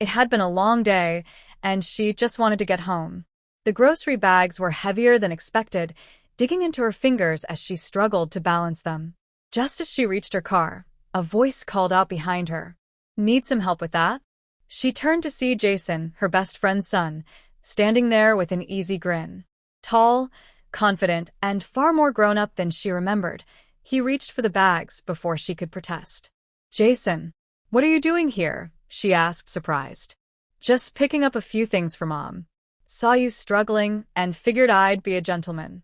It had been a long day, and she just wanted to get home. The grocery bags were heavier than expected, digging into her fingers as she struggled to balance them. Just as she reached her car, a voice called out behind her. "Need some help with that?" She turned to see Jason, her best friend's son, standing there with an easy grin. Tall, confident, and far more grown-up than she remembered, he reached for the bags before she could protest. "Jason, what are you doing here?" she asked, surprised. "Just picking up a few things for Mom. Saw you struggling and figured I'd be a gentleman."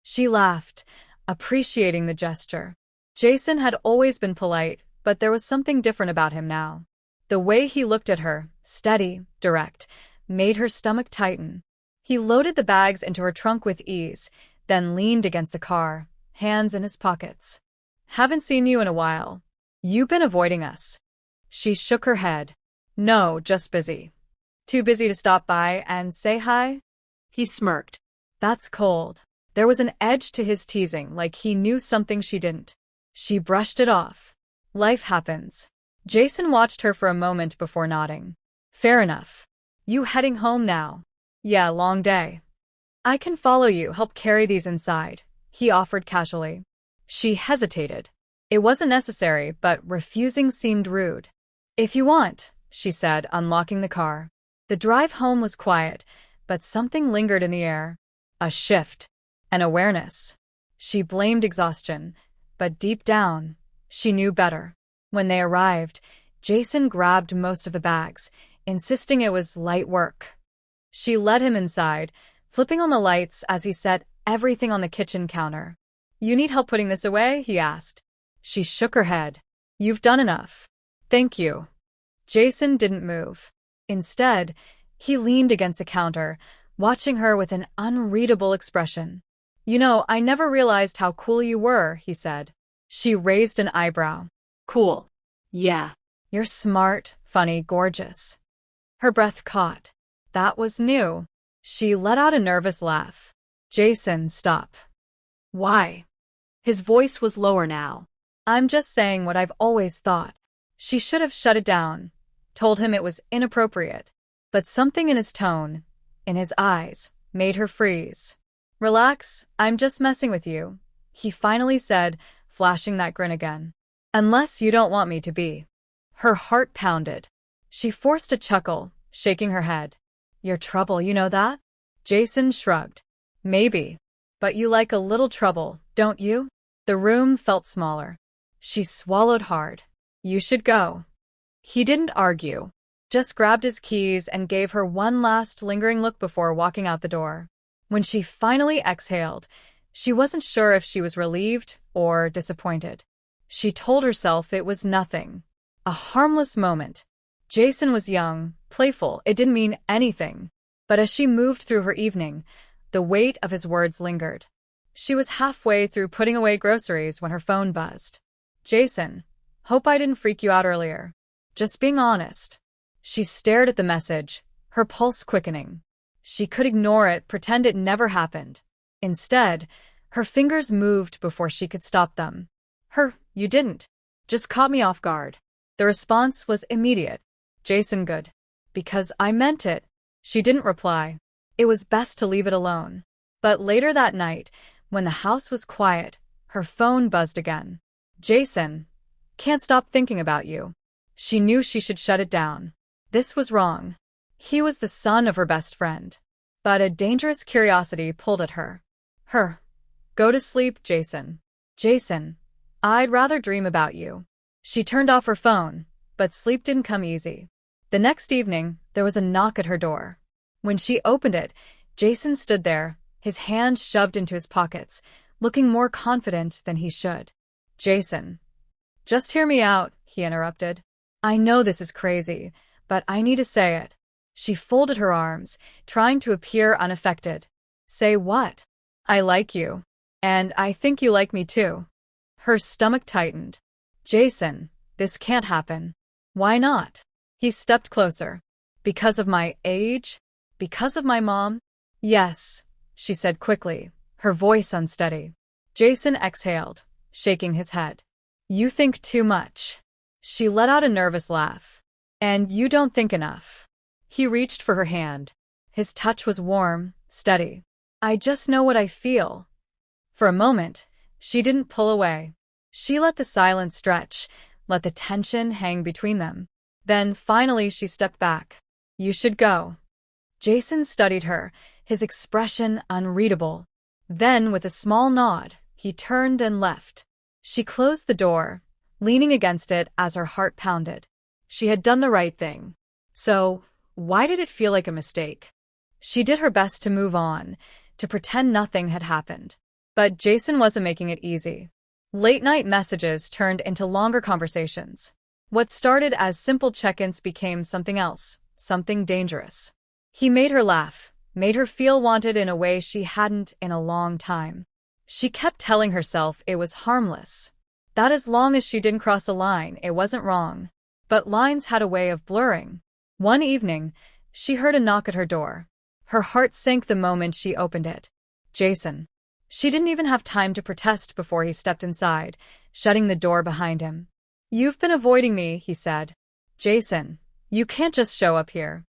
She laughed, appreciating the gesture. Jason had always been polite, but there was something different about him now. The way he looked at her, steady, direct, made her stomach tighten. He loaded the bags into her trunk with ease, then leaned against the car, hands in his pockets. "Haven't seen you in a while. You been avoiding us?" She shook her head. "No, just busy." "Too busy to stop by and say hi?" He smirked. "That's cold." There was an edge to his teasing, like he knew something she didn't. She brushed it off. "Life happens." Jason watched her for a moment before nodding. "Fair enough. You heading home now?" "Yeah, long day." "I can follow you, help carry these inside," he offered casually. She hesitated. It wasn't necessary, but refusing seemed rude. "If you want," she said, unlocking the car. The drive home was quiet, but something lingered in the air. A shift. An awareness. She blamed exhaustion, but deep down, she knew better. When they arrived, Jason grabbed most of the bags, insisting it was light work. She led him inside, flipping on the lights as he set everything on the kitchen counter. "You need help putting this away?" he asked. She shook her head. "You've done enough. Thank you." Jason didn't move. Instead, he leaned against the counter, watching her with an unreadable expression. "You know, I never realized how cool you were," he said. She raised an eyebrow. "Cool. Yeah. You're smart, funny, gorgeous." Her breath caught. That was new. She let out a nervous laugh. "Jason, stop." "Why?" His voice was lower now. "I'm just saying what I've always thought." She should have shut it down, told him it was inappropriate. But something in his tone, in his eyes, made her freeze. "Relax, I'm just messing with you," he finally said, flashing that grin again. "Unless you don't want me to be." Her heart pounded. She forced a chuckle, shaking her head. "You're trouble, you know that?" Jason shrugged. "Maybe. But you like a little trouble, don't you?" The room felt smaller. She swallowed hard. "You should go." He didn't argue, just grabbed his keys and gave her one last lingering look before walking out the door. When she finally exhaled, she wasn't sure if she was relieved or disappointed. She told herself it was nothing. A harmless moment. Jason was young, playful, it didn't mean anything. But as she moved through her evening, the weight of his words lingered. She was halfway through putting away groceries when her phone buzzed. "Jason, hope I didn't freak you out earlier. Just being honest." She stared at the message, her pulse quickening. She could ignore it, pretend it never happened. Instead, her fingers moved before she could stop them. "You didn't. Just caught me off guard." The response was immediate. "Jason, good. Because I meant it." She didn't reply. It was best to leave it alone. But later that night, when the house was quiet, her phone buzzed again. "Jason, can't stop thinking about you." She knew she should shut it down. This was wrong. He was the son of her best friend. But a dangerous curiosity pulled at her. Go to sleep, Jason. "Jason, I'd rather dream about you." She turned off her phone, but sleep didn't come easy. The next evening, there was a knock at her door. When she opened it, Jason stood there, his hands shoved into his pockets, looking more confident than he should. "Jason, just hear me out," he interrupted. "I know this is crazy, but I need to say it." She folded her arms, trying to appear unaffected. "Say what?" "I like you. And I think you like me too." Her stomach tightened. "Jason, this can't happen." "Why not?" He stepped closer. "Because of my age? Because of my mom?" "Yes," she said quickly, her voice unsteady. Jason exhaled, shaking his head. "You think too much." She let out a nervous laugh. And you don't think enough. He reached for her hand. His touch was warm, steady. I just know what I feel. For a moment, she didn't pull away. She let the silence stretch, let the tension hang between them. Then finally she stepped back. You should go. Jason studied her, his expression unreadable. Then, with a small nod, he turned and left. She closed the door, leaning against it as her heart pounded. She had done the right thing. So, why did it feel like a mistake? She did her best to move on, to pretend nothing had happened. But Jason wasn't making it easy. Late-night messages turned into longer conversations. What started as simple check-ins became something else, something dangerous. He made her laugh, made her feel wanted in a way she hadn't in a long time. She kept telling herself it was harmless, that as long as she didn't cross a line, it wasn't wrong. But lines had a way of blurring. One evening, she heard a knock at her door. Her heart sank the moment she opened it. Jason. She didn't even have time to protest before he stepped inside, shutting the door behind him. You've been avoiding me, he said. Jason, you can't just show up here.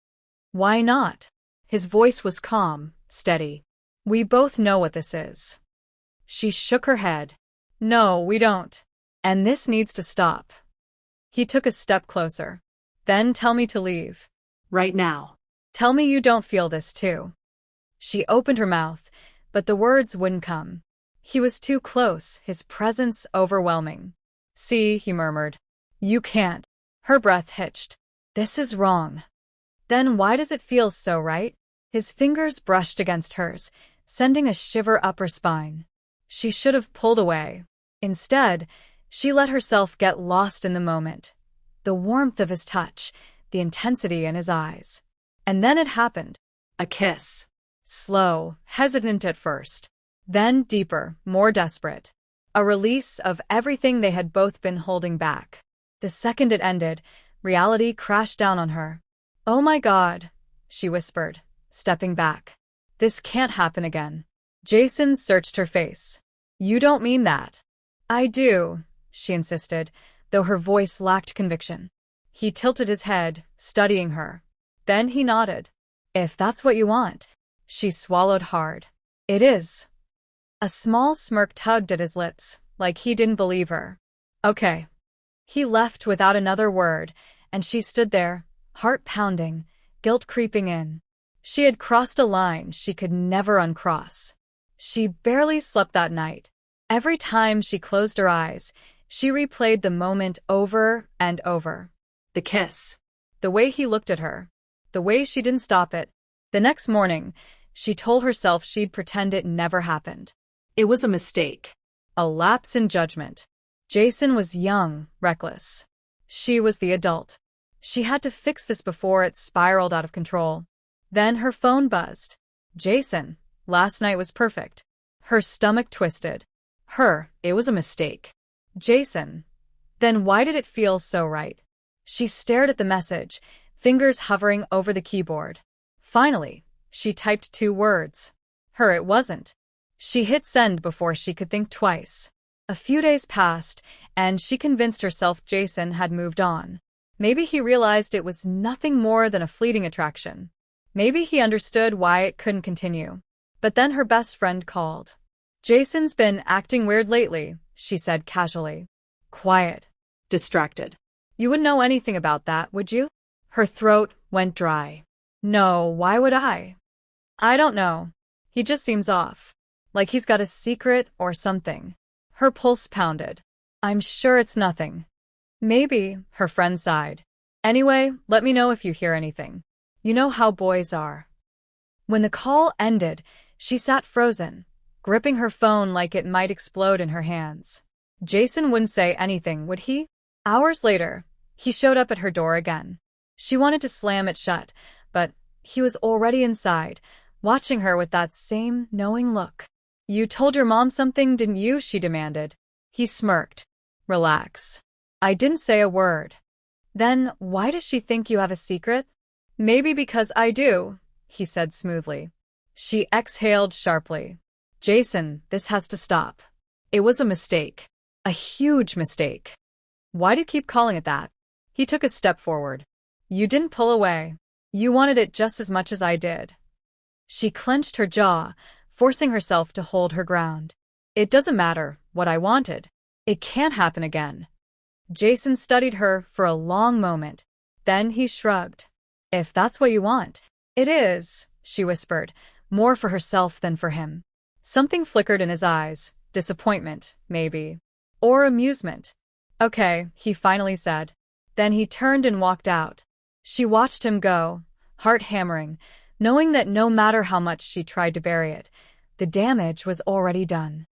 Why not? His voice was calm, steady. We both know what this is. She shook her head. No, we don't. And this needs to stop. He took a step closer. Then tell me to leave. Right now. Tell me you don't feel this too. She opened her mouth, but the words wouldn't come. He was too close, his presence overwhelming. See, he murmured. You can't. Her breath hitched. This is wrong. Then why does it feel so right? His fingers brushed against hers, sending a shiver up her spine. She should have pulled away. Instead, she let herself get lost in the moment. The warmth of his touch, the intensity in his eyes. And then it happened. A kiss. Slow, hesitant at first. Then deeper, more desperate. A release of everything they had both been holding back. The second it ended, reality crashed down on her. Oh my God, she whispered, stepping back. This can't happen again. Jason searched her face. You don't mean that. I do, she insisted, though her voice lacked conviction. He tilted his head, studying her. Then he nodded. If that's what you want. She swallowed hard. It is. A small smirk tugged at his lips, like he didn't believe her. Okay. He left without another word, and she stood there, heart pounding, guilt creeping in. She had crossed a line she could never uncross. She barely slept that night. Every time she closed her eyes, she replayed the moment over and over. The kiss. The way he looked at her. The way she didn't stop it. The next morning, she told herself she'd pretend it never happened. It was a mistake. A lapse in judgment. Jason was young, reckless. She was the adult. She had to fix this before it spiraled out of control. Then her phone buzzed. Jason, last night was perfect. Her stomach twisted. It was a mistake. Jason. Then why did it feel so right? She stared at the message, fingers hovering over the keyboard. Finally, she typed 2 words. It wasn't. She hit send before she could think twice. A few days passed, and she convinced herself Jason had moved on. Maybe he realized it was nothing more than a fleeting attraction. Maybe he understood why it couldn't continue. But then her best friend called. Jason's been acting weird lately, she said casually. Quiet. Distracted. You wouldn't know anything about that, would you? Her throat went dry. No, why would I? I don't know. He just seems off. Like he's got a secret or something. Her pulse pounded. I'm sure it's nothing. Maybe, her friend sighed. Anyway, let me know if you hear anything. You know how boys are. When the call ended, she sat frozen, gripping her phone like it might explode in her hands. Jason wouldn't say anything, would he? Hours later, he showed up at her door again. She wanted to slam it shut, but he was already inside, watching her with that same knowing look. You told your mom something, didn't you? She demanded. He smirked. Relax. I didn't say a word. Then why does she think you have a secret? Maybe because I do, he said smoothly. She exhaled sharply. Jason, this has to stop. It was a mistake. A huge mistake. Why do you keep calling it that? He took a step forward. You didn't pull away. You wanted it just as much as I did. She clenched her jaw, forcing herself to hold her ground. It doesn't matter what I wanted. It can't happen again. Jason studied her for a long moment. Then he shrugged. If that's what you want. It is, she whispered, more for herself than for him. Something flickered in his eyes. Disappointment, maybe. Or amusement. Okay, he finally said. Then he turned and walked out. She watched him go, heart hammering, knowing that no matter how much she tried to bury it, the damage was already done.